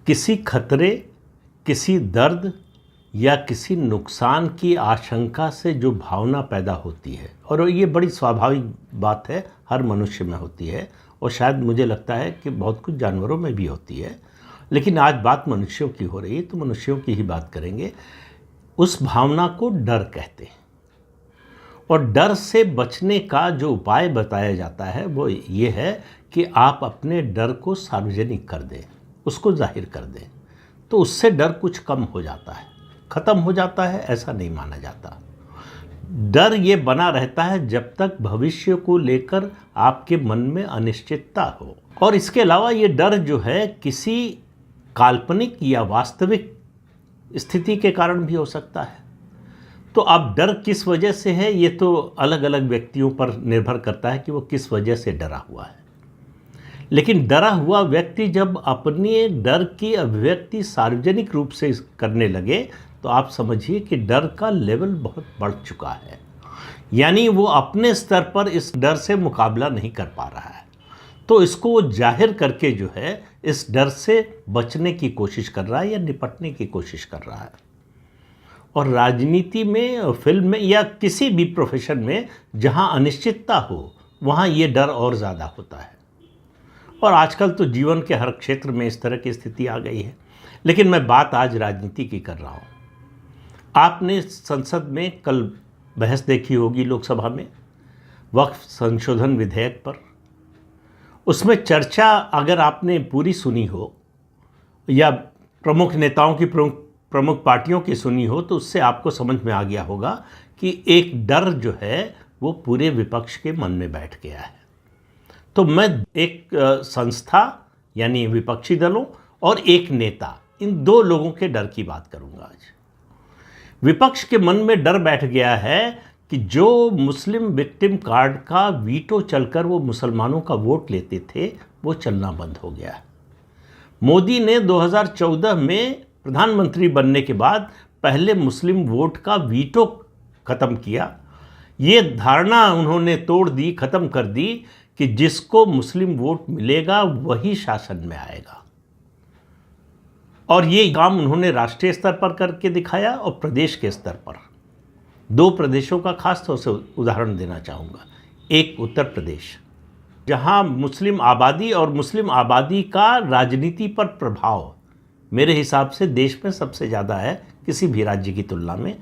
किसी खतरे, किसी दर्द या किसी नुकसान की आशंका से जो भावना पैदा होती है, और ये बड़ी स्वाभाविक बात है, हर मनुष्य में होती है और शायद मुझे लगता है कि बहुत कुछ जानवरों में भी होती है, लेकिन आज बात मनुष्यों की हो रही है तो मनुष्यों की ही बात करेंगे। उस भावना को डर कहते हैं और डर से बचने का जो उपाय बताया जाता है वो ये है कि आप अपने डर को सार्वजनिक कर दें, उसको जाहिर कर दें, तो उससे डर कुछ कम हो जाता है, ख़त्म हो जाता है, ऐसा नहीं माना जाता। डर ये बना रहता है जब तक भविष्य को लेकर आपके मन में अनिश्चितता हो, और इसके अलावा ये डर जो है किसी काल्पनिक या वास्तविक स्थिति के कारण भी हो सकता है। तो अब डर किस वजह से है ये तो अलग अलग व्यक्तियों पर निर्भर करता है कि वो किस वजह से डरा हुआ है, लेकिन डरा हुआ व्यक्ति जब अपने डर की अभिव्यक्ति सार्वजनिक रूप से करने लगे तो आप समझिए कि डर का लेवल बहुत बढ़ चुका है, यानी वो अपने स्तर पर इस डर से मुकाबला नहीं कर पा रहा है, तो इसको वो जाहिर करके जो है इस डर से बचने की कोशिश कर रहा है या निपटने की कोशिश कर रहा है। और राजनीति में, फिल्म में या किसी भी प्रोफेशन में जहाँ अनिश्चितता हो वहाँ ये डर और ज़्यादा होता है, और आजकल तो जीवन के हर क्षेत्र में इस तरह की स्थिति आ गई है। लेकिन मैं बात आज राजनीति की कर रहा हूँ। आपने संसद में कल बहस देखी होगी लोकसभा में वक्फ संशोधन विधेयक पर। उसमें चर्चा अगर आपने पूरी सुनी हो या प्रमुख नेताओं की प्रमुख पार्टियों की सुनी हो तो उससे आपको समझ में आ गया होगा कि एक डर जो है वो पूरे विपक्ष के मन में बैठ गया है। तो मैं एक संस्था यानी विपक्षी दलों और एक नेता, इन दो लोगों के डर की बात करूंगा आज। विपक्ष के मन में डर बैठ गया है कि जो मुस्लिम विक्टिम कार्ड का वीटो चलकर वो मुसलमानों का वोट लेते थे वो चलना बंद हो गया। मोदी ने 2014 में प्रधानमंत्री बनने के बाद पहले मुस्लिम वोट का वीटो ख़त्म किया। ये धारणा उन्होंने तोड़ दी, ख़त्म कर दी कि जिसको मुस्लिम वोट मिलेगा वही शासन में आएगा, और ये काम उन्होंने राष्ट्रीय स्तर पर करके दिखाया और प्रदेश के स्तर पर। दो प्रदेशों का खास तौर से उदाहरण देना चाहूँगा। एक उत्तर प्रदेश, जहाँ मुस्लिम आबादी और मुस्लिम आबादी का राजनीति पर प्रभाव मेरे हिसाब से देश में सबसे ज़्यादा है किसी भी राज्य की तुलना में।